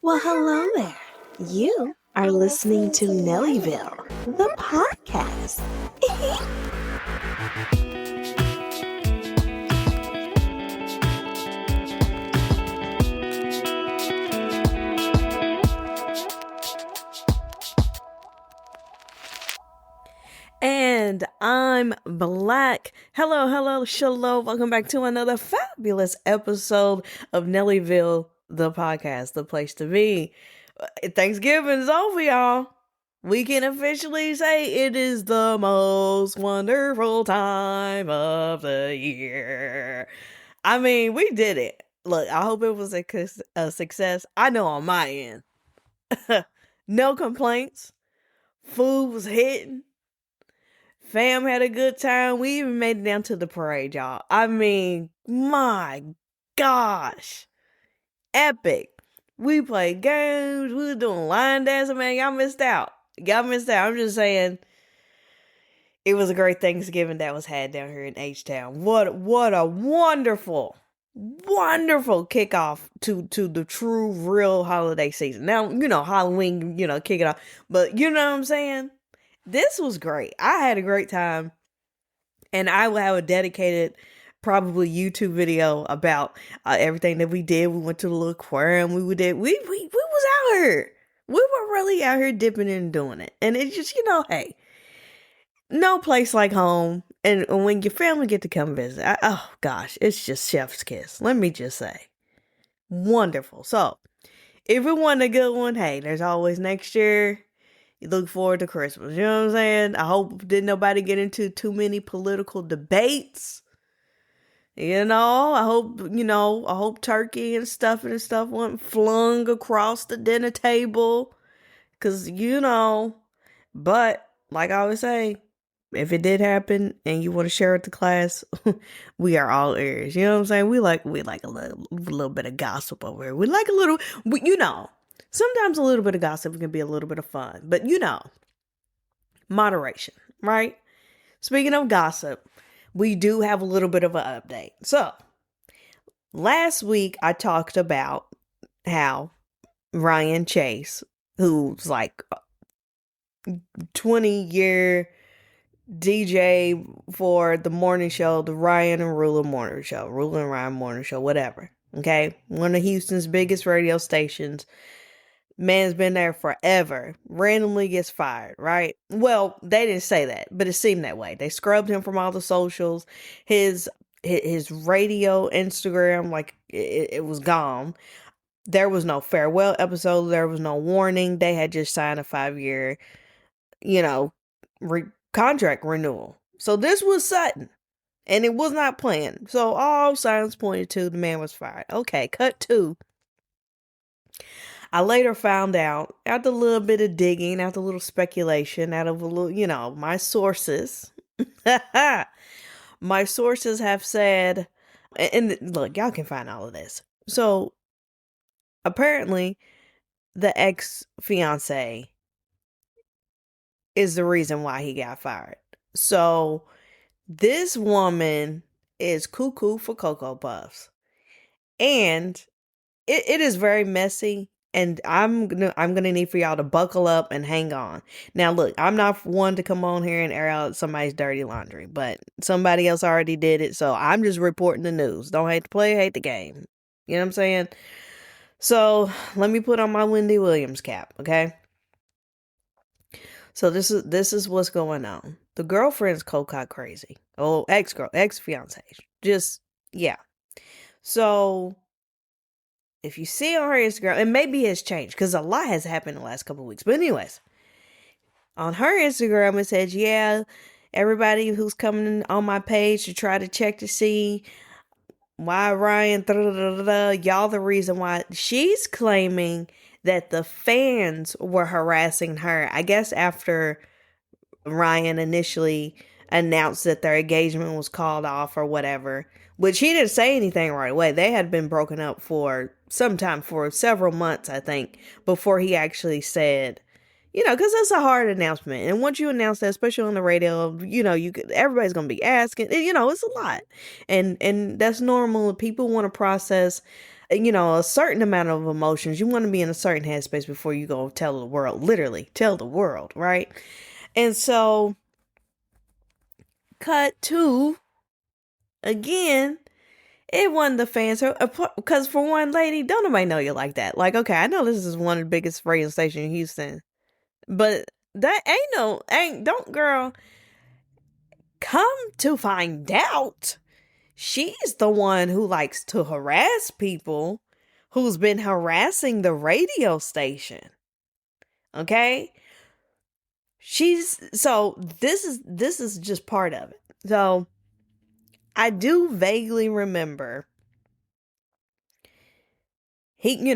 Well, hello there. You are listening to Nellyville, the podcast. And I'm Black. Hello, Shello. Welcome back to another fabulous episode of Nellyville, the podcast, the place to be. Thanksgiving's over, y'all. We can officially say it is the most wonderful time of the year. I mean, we did it. Look, I hope it was a success. I know on my end. No complaints. Food was hitting. Fam had a good time. We even made it down to the parade, y'all. I mean, my gosh. Epic. We played games. We were doing line dancing, man. Y'all missed out. I'm just saying, it was a great Thanksgiving that was had down here in H-Town. What a wonderful kickoff to the true, real holiday season. Now, Halloween, kick it off. But you know what I'm saying? This was great. I had a great time. And I will have a dedicated, probably YouTube video about everything that we did. We went to the little aquarium. We was out here. We were really out here dipping in and doing it. And it's just, hey, no place like home. And when your family get to come visit, oh gosh, it's just chef's kiss. Let me just say. Wonderful. So, if we want a good one, hey, there's always next year. You look forward to Christmas. You know what I'm saying? I hope didn't nobody get into too many political debates. I hope turkey and stuff wasn't flung across the dinner table. Cause but like I always say, if it did happen and you want to share it to class, we are all ears. You know what I'm saying? We like a little bit of gossip over here. We like a little, sometimes a little bit of gossip can be a little bit of fun, but moderation, right? Speaking of gossip, we do have a little bit of an update. So, last week I talked about how Ryan Chase, who's like 20-year DJ for the morning show, the Ryan and Rula and Ryan morning show, whatever. Okay. One of Houston's biggest radio stations. Man's been there forever. Randomly gets fired, right? Well, they didn't say that, but it seemed that way. They scrubbed him from all the socials. His radio, Instagram, like it was gone. There was no farewell episode. There was no warning. They had just signed a 5-year, contract renewal. So this was sudden, and it was not planned. So all signs pointed to the man was fired. Okay, cut to. I later found out, after a little bit of digging, after a little speculation, out of a little, my sources. My sources have said, and look, y'all can find all of this. So, apparently, the ex-fiance is the reason why he got fired. So, this woman is cuckoo for Cocoa Puffs. And it is very messy. And I'm gonna need for y'all to buckle up and hang on. Now, look, I'm not one to come on here and air out somebody's dirty laundry, but somebody else already did it, so I'm just reporting the news. Don't hate the player, hate the game. You know what I'm saying? So let me put on my Wendy Williams cap, okay? So this is what's going on. The girlfriend's cold-cock crazy. Oh, ex-fiance. Just yeah. So, if you see on her Instagram, and maybe it's changed because a lot has happened in the last couple of weeks. But anyways, on her Instagram, it says, yeah, everybody who's coming on my page to try to check to see why Ryan, y'all the reason why. She's claiming that the fans were harassing her, I guess after Ryan initially announced that their engagement was called off or whatever. Which he didn't say anything right away. They had been broken up for some time, for several months, I think, before he actually said, because it's a hard announcement. And once you announce that, especially on the radio, everybody's going to be asking, it's a lot. And that's normal. People want to process a certain amount of emotions. You want to be in a certain headspace before you go tell the world, literally tell the world, right? And so, cut to, again, it wasn't the fans. Because for one, lady, don't nobody know you like that. Like, okay, I know this is one of the biggest radio stations in Houston, but that don't, girl, come to find out, she's the one who likes to harass people, who's been harassing the radio station. Okay? This is just part of it. So I do vaguely remember he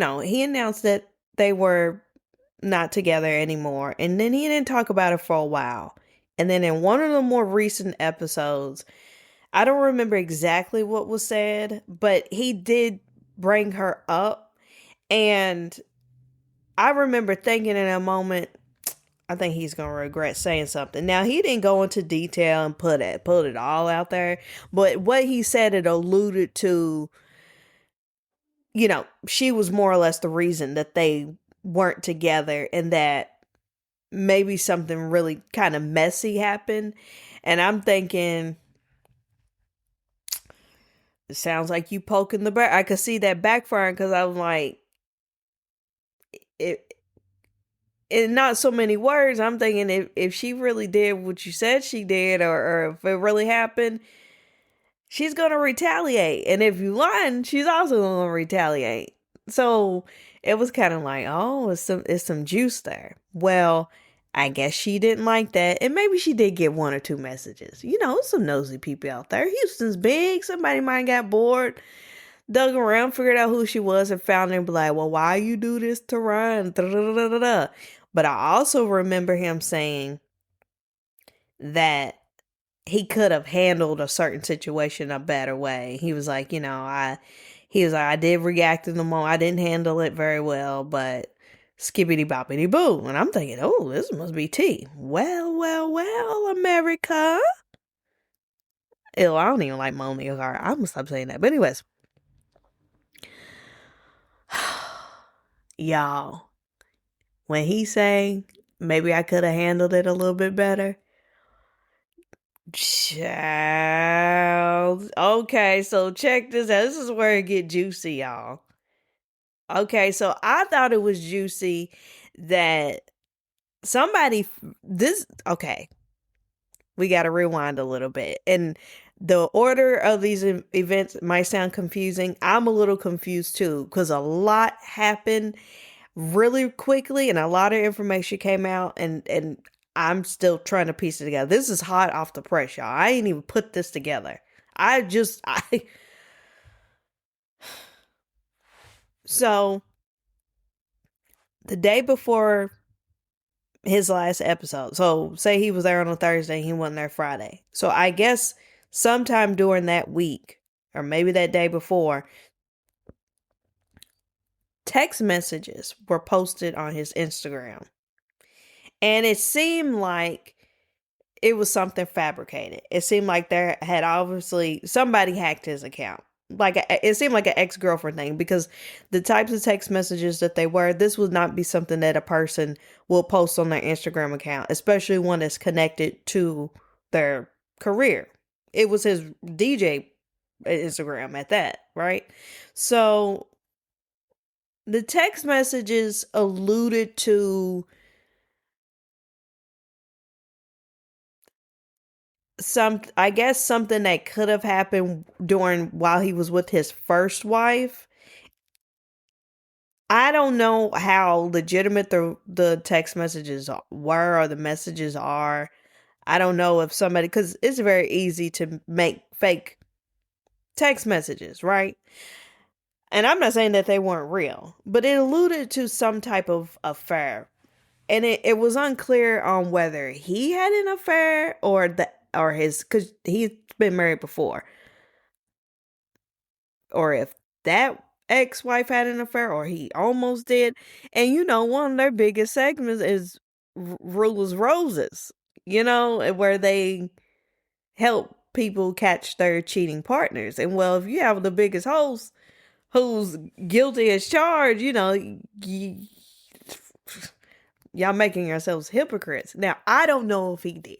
announced that they were not together anymore, and then he didn't talk about it for a while. And then in one of the more recent episodes, I don't remember exactly what was said, but he did bring her up. And I remember thinking in a moment, I think he's going to regret saying something. Now, he didn't go into detail and put it all out there, but what he said, it alluded to, she was more or less the reason that they weren't together, and that maybe something really kind of messy happened. And I'm thinking, it sounds like you poking the bear. I could see that backfiring, because I was like, it in not so many words, I'm thinking if she really did what you said she did, or if it really happened, she's going to retaliate. And if you lying, she's also going to retaliate. So it was kind of like, oh, it's some juice there. Well, I guess she didn't like that. And maybe she did get one or two messages. Some nosy people out there. Houston's big. Somebody might got bored, dug around, figured out who she was, and found her and be like, well, why you do this to Ryan? But I also remember him saying that he could have handled a certain situation a better way. He was like, I did react in the moment. I didn't handle it very well, but skippity boppity boo. And I'm thinking, oh, this must be tea. Well, America. Ew, I don't even like Monia Carter. I'm gonna stop saying that. But anyways, y'all, when he say maybe I could have handled it a little bit better, child. Okay, so check this out. This is where it get juicy, y'all. Okay, so I thought it was juicy that okay, we got to rewind a little bit. And the order of these events might sound confusing. I'm a little confused too, because a lot happened really quickly and a lot of information came out, and I'm still trying to piece it together. This is hot off the press, y'all. I ain't even put this together. So the day before his last episode, so say he was there on a Thursday, he wasn't there Friday. So I guess sometime during that week, or maybe that day before, text messages were posted on his Instagram. And it seemed like it was something fabricated. It seemed like there had obviously somebody hacked his account. It seemed like an ex-girlfriend thing, because the types of text messages that they were, this would not be something that a person will post on their Instagram account, especially one that's connected to their career. It was his DJ Instagram at that, right? So the text messages alluded to I guess something that could have happened while he was with his first wife. I don't know how legitimate the text messages were, or the messages are. I don't know if because it's very easy to make fake text messages, right? And I'm not saying that they weren't real, but it alluded to some type of affair. And it was unclear on whether he had an affair or his, because he's been married before, or if that ex-wife had an affair, or he almost did. And one of their biggest segments is Rulers Roses, where they help people catch their cheating partners. And well, if you have the biggest host, who's guilty as charged, y'all making yourselves hypocrites. Now, I don't know if he did.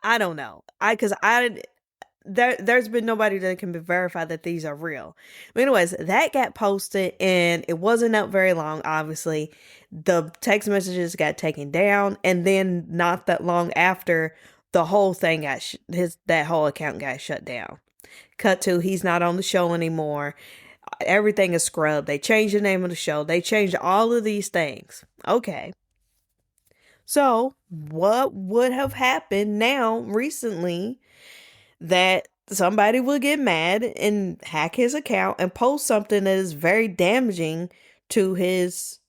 I don't know. There's been nobody that can verify that these are real. But anyways, that got posted and it wasn't up very long, obviously. The text messages got taken down, and then not that long after, the whole thing that whole account got shut down. Cut to, he's not on the show anymore. Everything is scrubbed. They changed the name of the show. They changed all of these things. Okay. So, what would have happened now recently that somebody will get mad and hack his account and post something that is very damaging to his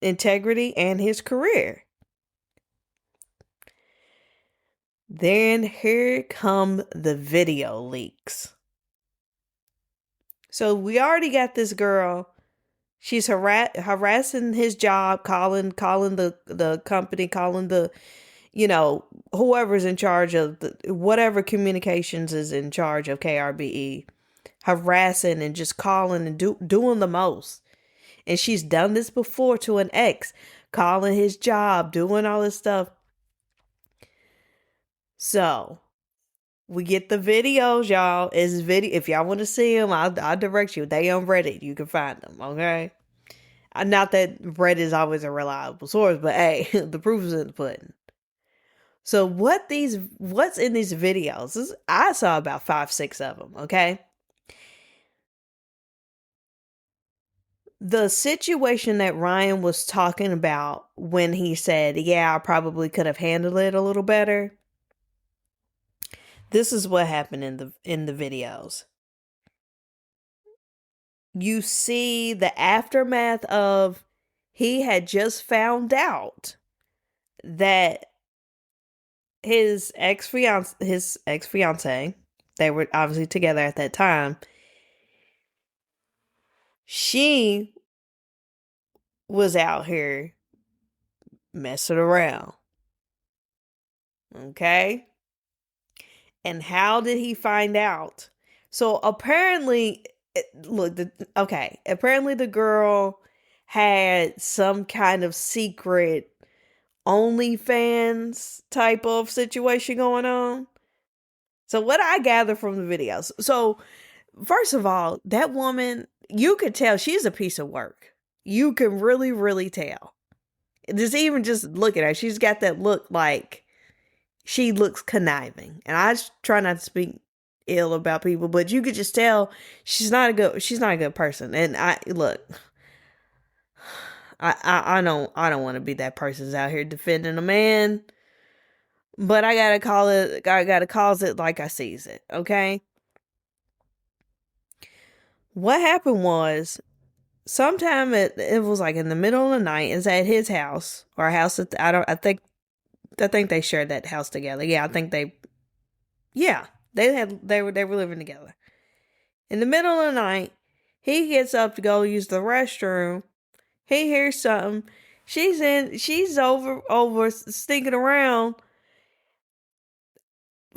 integrity and his career? Then here come the video leaks. So we already got this girl. She's harassing his job, calling the company, calling the, whoever's in charge of whatever communications is in charge of KRBE, harassing and just calling and doing the most. And she's done this before to an ex, calling his job, doing all this stuff. So we get the videos, y'all. If y'all want to see them, I'll direct you. They on Reddit. You can find them, okay? Not that Reddit is always a reliable source, but hey, the proof is in the pudding. So what's in these videos? I saw about 5, 6 of them, okay? The situation that Ryan was talking about when he said, yeah, I probably could have handled it a little better. This is what happened in the videos. You see the aftermath of, he had just found out that his ex-fiance, they were obviously together at that time, she was out here messing around. Okay? And how did he find out? So apparently, apparently the girl had some kind of secret OnlyFans type of situation going on. So what I gather from the videos. So first of all, that woman, you could tell she's a piece of work. You can really, really tell. Just look at her. She's got that look like she looks conniving. And I try not to speak ill about people, but you could just tell she's not a good person. And I don't want to be that person out here defending a man, but I gotta call it like I sees it, okay? What happened was, sometime it was like in the middle of the night. It's at his house, or a house that I think they shared that house together. Yeah, I think they were living together. In the middle of the night, he gets up to go use the restroom. He hears something. She's over stinking around.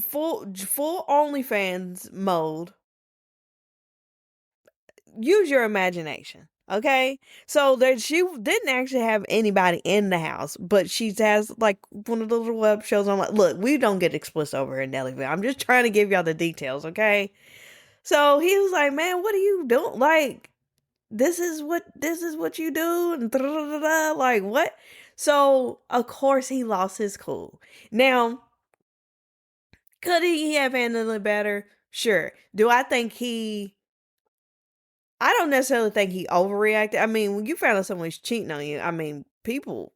Full OnlyFans mode. Use your imagination, okay? So she didn't actually have anybody in the house, but she has like one of the little web shows. I'm like, look, we don't get explicit over here in NELLYVYLLE. I'm just trying to give y'all the details, okay? So he was like, man, what are you doing? Like, this is what you do, and like what? So of course he lost his cool. Now, could he have handled it better? Sure. Do I think I don't necessarily think he overreacted. I mean, when you found out someone's cheating on you, I mean, people,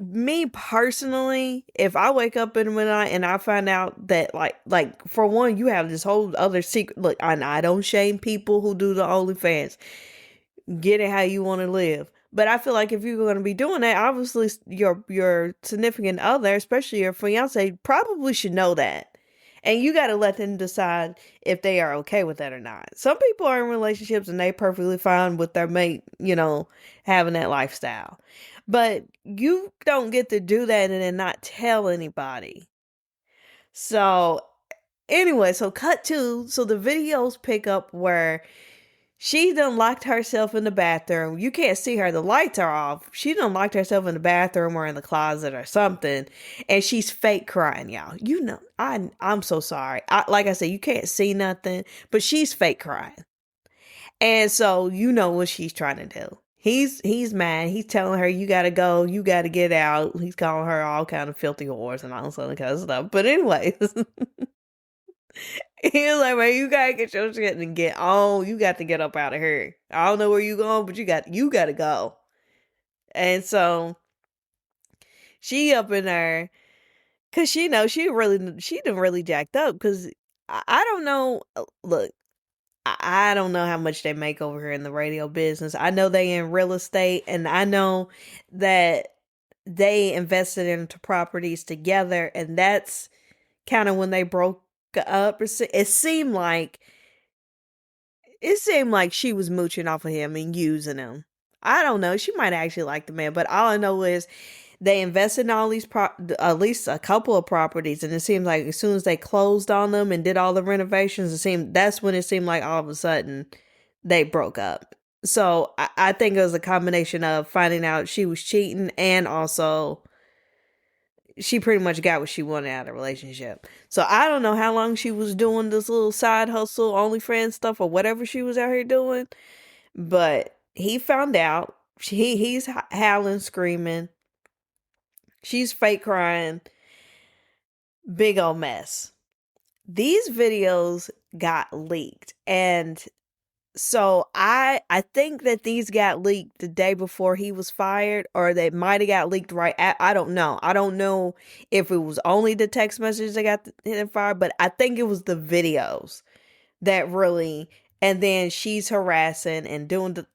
me personally, if I wake up in the night and I find out that, like for one, you have this whole other secret. Look, I don't shame people who do the OnlyFans. Get it how you want to live. But I feel like if you're going to be doing that, obviously your significant other, especially your fiance, probably should know that. And you got to let them decide if they are okay with that or not. Some people are in relationships and they perfectly fine with their mate, having that lifestyle. But you don't get to do that and then not tell anybody. So Anyway, so cut to, so the videos pick up where she done locked herself in the bathroom. You can't see her. The lights are off. She done locked herself in the bathroom or in the closet or something. And she's fake crying, y'all. You know, I'm so sorry. Like I said, you can't see nothing, but she's fake crying. And so you know what she's trying to do. He's mad. He's telling her, you gotta go, you gotta get out. He's calling her all kind of filthy whores and all this other kind of stuff. But anyways, he's like, man, you gotta get your shit and get on. You got to get up out of here. I don't know where you going, but you gotta go. And so she up in there, cause she knows she done really jacked up. Cause I don't know. Look, I don't know how much they make over here in the radio business. I know they in real estate, and I know that they invested into properties together, and that's kind of when they broke up. It seemed like she was mooching off of him and using him. I don't know. She might actually like the man, but all I know is they invested in all these at least a couple of properties, and it seemed like as soon as they closed on them and did all the renovations, that's when it seemed like all of a sudden they broke up. So I think it was a combination of finding out she was cheating, and also she pretty much got what she wanted out of the relationship. So I don't know how long she was doing this little side hustle, OnlyFans stuff, or whatever she was out here doing, but he found out. He's howling, screaming. She's fake crying. Big old mess. These videos got leaked. And so I think that these got leaked the day before he was fired, or they might have got leaked I don't know. I don't know if it was only the text messages that got him fired, but I think it was the videos that really, and then she's harassing and doing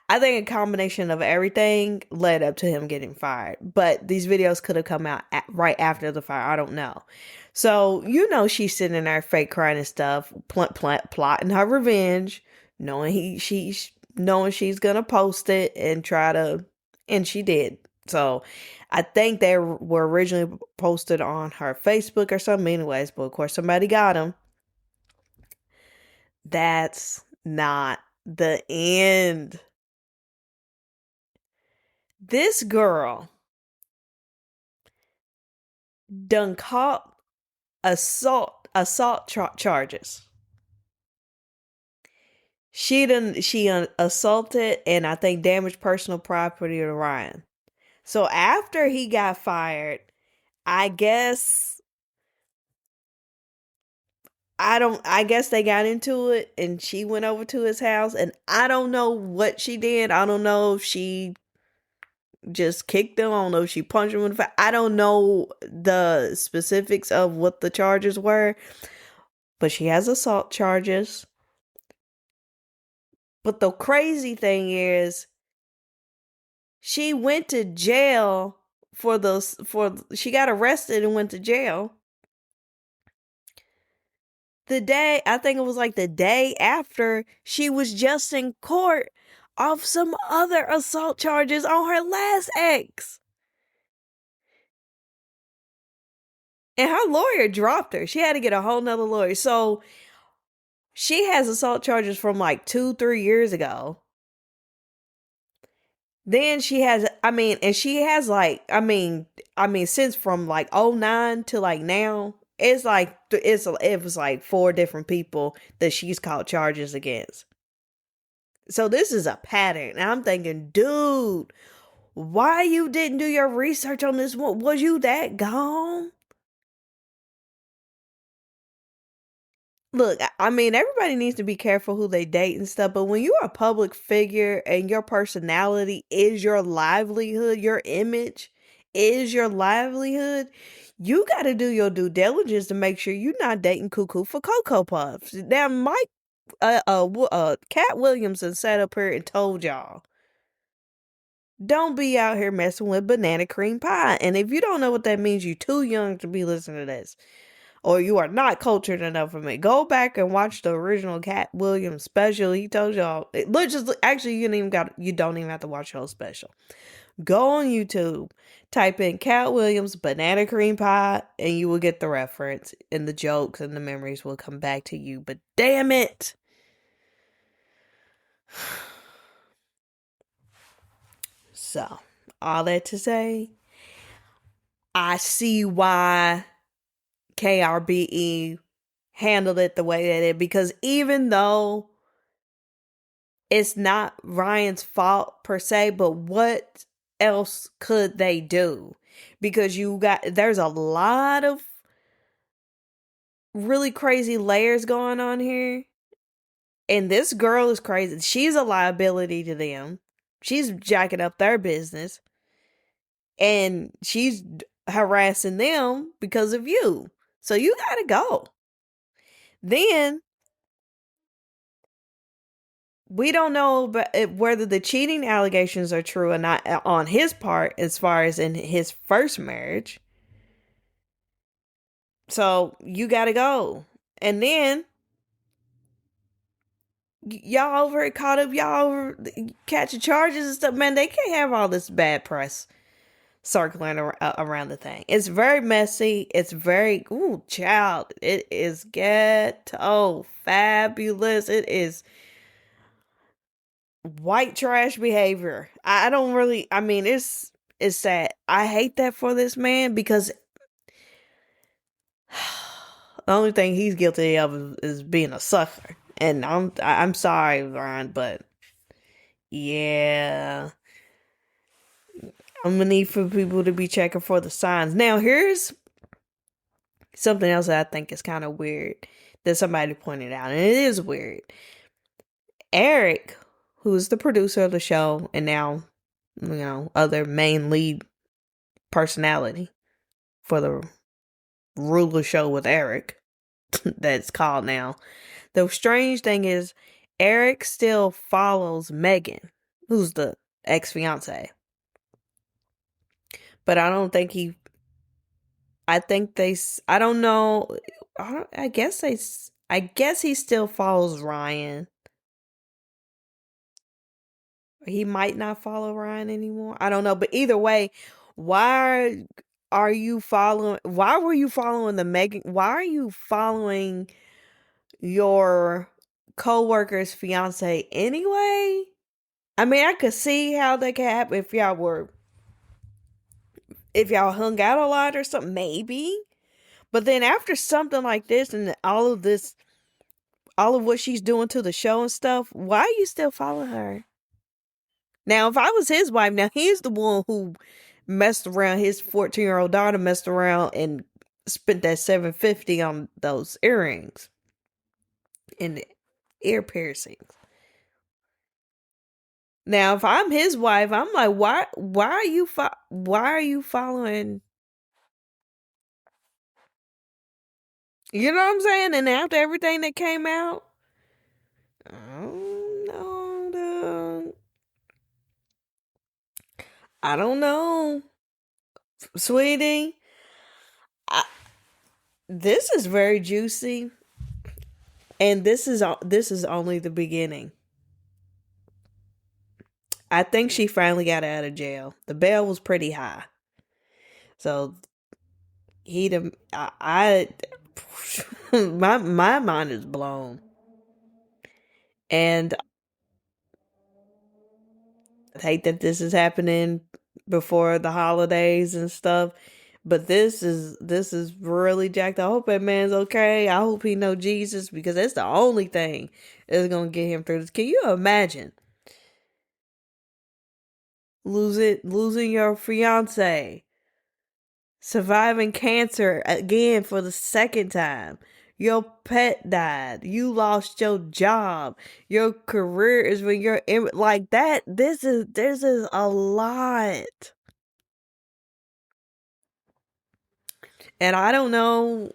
I think a combination of everything led up to him getting fired. But these videos could have come out right after the fire. I don't know. So, you know, she's sitting in there fake crying and stuff, plotting her revenge, knowing she's going to post it and and she did. So, I think they were originally posted on her Facebook or something anyways, but of course somebody got them. That's not the end. This girl done caught assault charges. She assaulted and I think damaged personal property to Ryan. So after he got fired, I guess they got into it and she went over to his house, and I don't know what she did. I don't know if she just kicked him. I don't know if she punched him in the face. I don't know the specifics of what the charges were, but she has assault charges. But the crazy thing is, she went to jail she got arrested and went to jail. I think it was like the day after, she was just in court off some other assault charges on her last ex. And her lawyer dropped her. She had to get a whole nother lawyer. So she has assault charges from like 2-3 years ago. Then she has, since from like 2009 to like now, it was like 4 different people that she's caught charges against. So this is a pattern. And I'm thinking, dude, why you didn't do your research on this one? Was you that gone? Look, everybody needs to be careful who they date and stuff, but when you're a public figure and your personality is your livelihood, your image is your livelihood, you got to do your due diligence to make sure you're not dating cuckoo for Cocoa Puffs. Now, Cat Williamson sat up here and told y'all, don't be out here messing with banana cream pie. And if you don't know what that means, you're too young to be listening to this, or you are not cultured enough for me. Go back and watch the original Cat Williams special. He told y'all, actually, you don't even have to watch the whole special. Go on YouTube, type in Cat Williams banana cream pie, and you will get the reference, and the jokes and the memories will come back to you. But damn it. So, all that to say, I see why KRBE handled it the way that it, because even though it's not Ryan's fault per se, but what else could they do? Because there's a lot of really crazy layers going on here. And this girl is crazy. She's a liability to them. She's jacking up their business. And she's harassing them because of you. So you gotta go. Then we don't know whether the cheating allegations are true or not on his part, as far as in his first marriage. So you gotta go. And then y'all over caught up, y'all over catching charges and stuff. Man, they can't have all this bad press circling around the thing. It's very messy. It's very, ooh, child. It is ghetto fabulous. It is white trash behavior. I don't really, I mean, it's sad. I hate that for this man, because the only thing he's guilty of is being a sucker. And I'm sorry, Ryan, but yeah, I'm gonna need for people to be checking for the signs. Now, here's something else that I think is kind of weird that somebody pointed out, and it is weird. Eric, who's the producer of the show and now, other main lead personality for the Ruler Show with Eric, that's called now. The strange thing is, Eric still follows Megan, who's the ex-fiance. But I don't think I don't know. I guess he still follows Ryan. He might not follow Ryan anymore. I don't know. But either way, why were you following the Megan? Why are you following your co-worker's fiance anyway? I mean, I could see how that could happen if y'all hung out a lot or something, maybe. But then after something like this and all of what she's doing to the show and stuff, why are you still following her? Now, if I was his wife, now he's the one who messed around. His 14-year-old daughter messed around and spent that $750 on those earrings and the ear piercings. Now, if I'm his wife, I'm like, why are you following? You know what I'm saying? And after everything that came out, oh no, dude. I don't know, sweetie. This is very juicy, and this is only the beginning. I think she finally got out of jail. The bail was pretty high, so my mind is blown, and I hate that this is happening before the holidays and stuff. But this is really jacked. I hope that man's okay. I hope he know Jesus, because that's the only thing that's gonna get him through this. Can you imagine losing your fiance, surviving cancer again for the second time? Your pet died. You lost your job. Your career is when you're in, like that. This is a lot. And I don't know,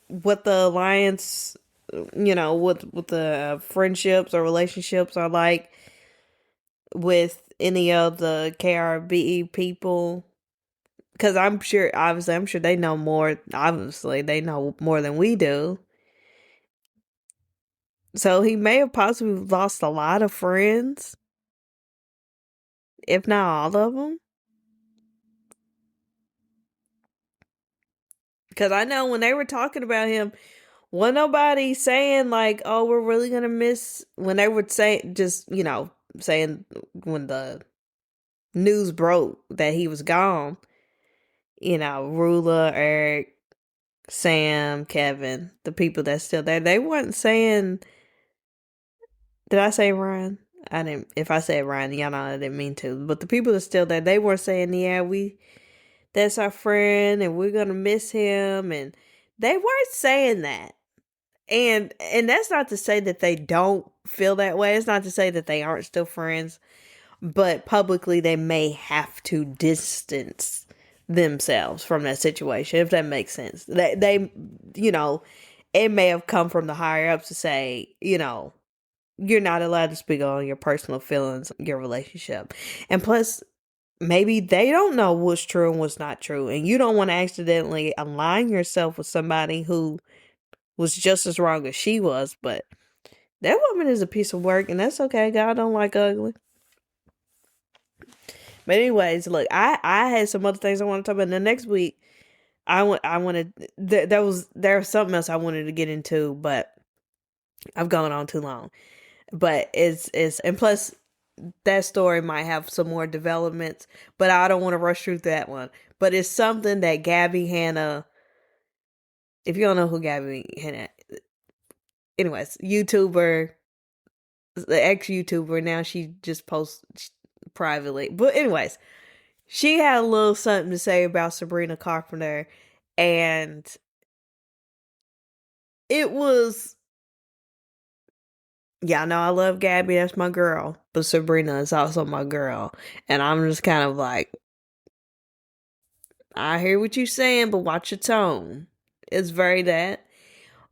what the alliance, what the friendships or relationships are like with any of the KRBE people. Because I'm sure they know more. Obviously, they know more than we do. So he may have possibly lost a lot of friends. if not all of them. Because I know when they were talking about him, wasn't nobody saying like, "Oh, we're really gonna miss." When they would say, just saying when the news broke that he was gone, Rula, Eric, Sam, Kevin, the people that's still there, they weren't saying. Did I say Ryan? I didn't. If I said Ryan, y'all know I didn't mean to. But the people that's still there, they weren't saying, "Yeah, that's our friend, and we're gonna miss him," and they weren't saying that. And that's not to say that they don't feel that way. It's not to say that they aren't still friends, but publicly they may have to distance themselves from that situation, if that makes sense. They it may have come from the higher ups to say, you're not allowed to speak on your personal feelings, your relationship. And plus, maybe they don't know what's true and what's not true. And you don't want to accidentally align yourself with somebody who was just as wrong as she was. But that woman is a piece of work, and that's okay. God don't like ugly. But anyways, look, I had some other things I want to talk about. The next week, I wanted there was something else I wanted to get into, but I've gone on too long. But it's and plus that story might have some more developments, but I don't want to rush through that one. But it's something that Gabby Hanna, if you don't know who Gabby Hanna, anyways, YouTuber, the ex-YouTuber, now she just posts privately. But anyways, she had a little something to say about Sabrina Carpenter, and it was, yeah, I know I love Gabby, that's my girl, but Sabrina is also my girl. And I'm just kind of like, I hear what you're saying, but watch your tone. It's very that.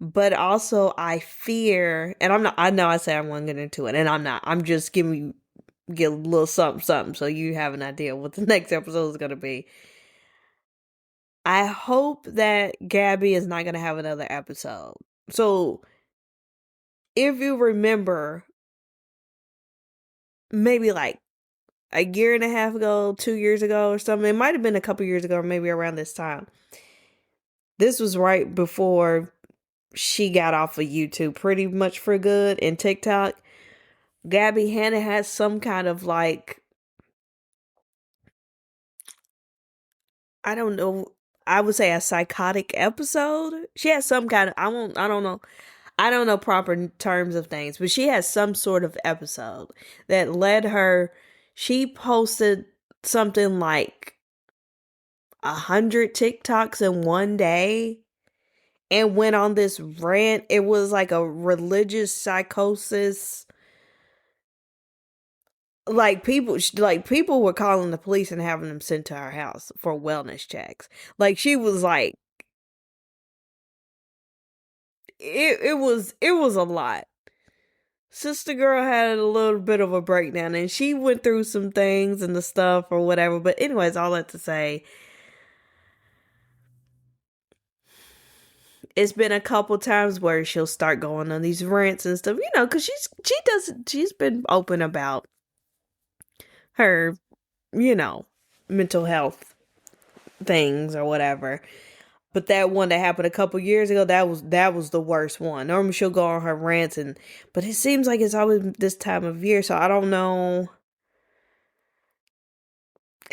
But also, I fear, and I know I say I want to get into it, and I'm not. I'm just get a little something, something, so you have an idea what the next episode is going to be. I hope that Gabby is not going to have another episode. So, if you remember, maybe like a year and a half ago, 2 years ago or something, it might have been a couple years ago, or maybe around this time. This was right before she got off of YouTube pretty much for good and TikTok. Gabby Hanna had some kind of like, I don't know, I would say a psychotic episode. She had some kind of, I don't know. I don't know proper terms of things, but she had some sort of episode that led her. She posted something like 100 TikToks in one day and went on this rant. It was like a religious psychosis. Like people were calling the police and having them sent to her house for wellness checks. Like she was like, it was a lot. Sister girl had a little bit of a breakdown, and she went through some things and the stuff or whatever. But anyways, all that to say, it's been a couple times where she'll start going on these rants and stuff, because she's been open about her, mental health things or whatever. But that one that happened a couple years ago, that was the worst one. Normally she'll go on her rants, but it seems like it's always this time of year, so I don't know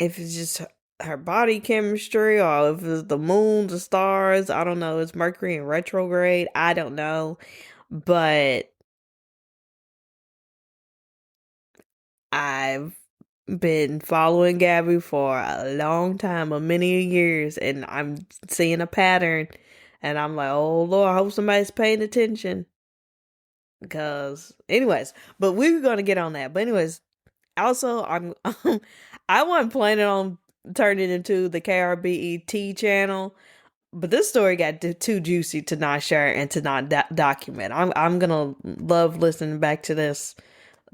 if it's just her body chemistry or if it's the moon, the stars. I don't know. It's Mercury in retrograde. I don't know. But I've been following Gabby for a long time, a many years, and I'm seeing a pattern. And I'm like, oh Lord, I hope somebody's paying attention. Because, anyways, but we're going to get on that. But anyways, also, I wasn't planning on turning into the KRBE channel, but this story got too juicy to not share and to not document. I'm gonna love listening back to this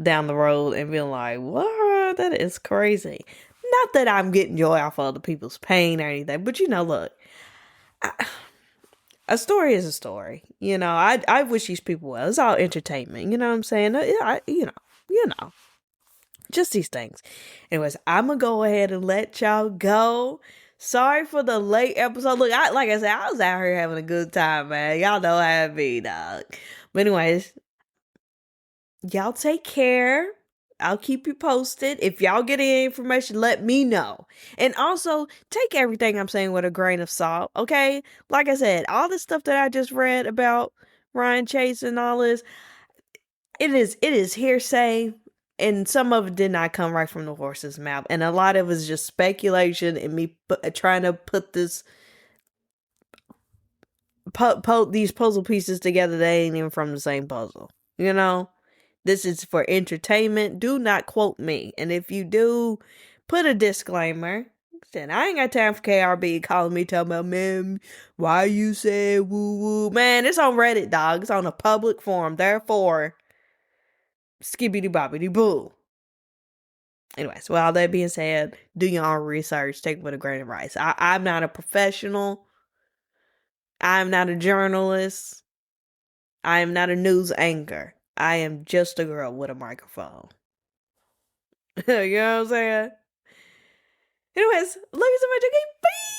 down the road and being like, what? That is crazy. Not that I'm getting joy off of other people's pain or anything, but look, a story is a story. I wish these people well. It's all entertainment. You know what I'm saying? You know. Just these things. Anyways, I'm gonna go ahead and let y'all go. Sorry for the late episode. Look, like I said, I was out here having a good time, man. Y'all know how it be, dog. But anyways, y'all take care. I'll keep you posted. If y'all get any information, let me know. And also, take everything I'm saying with a grain of salt, okay? Like I said, all the stuff that I just read about Ryan Chase and all this, it is hearsay, and some of it did not come right from the horse's mouth. And a lot of it is just speculation and me trying to put this these puzzle pieces together that ain't even from the same puzzle. You know? This is for entertainment. Do not quote me. And if you do, put a disclaimer. Then I ain't got time for KRBE calling me, telling me, man, why you say woo woo? Man, it's on Reddit, dog. It's on a public forum. Therefore, skibbity bobbity boo. Anyways, well, all that being said, do your own research. Take it with a grain of rice. I'm not a professional. I'm not a journalist. I am not a news anchor. I am just a girl with a microphone. You know what I'm saying? Anyways, love you so much. Okay, bye.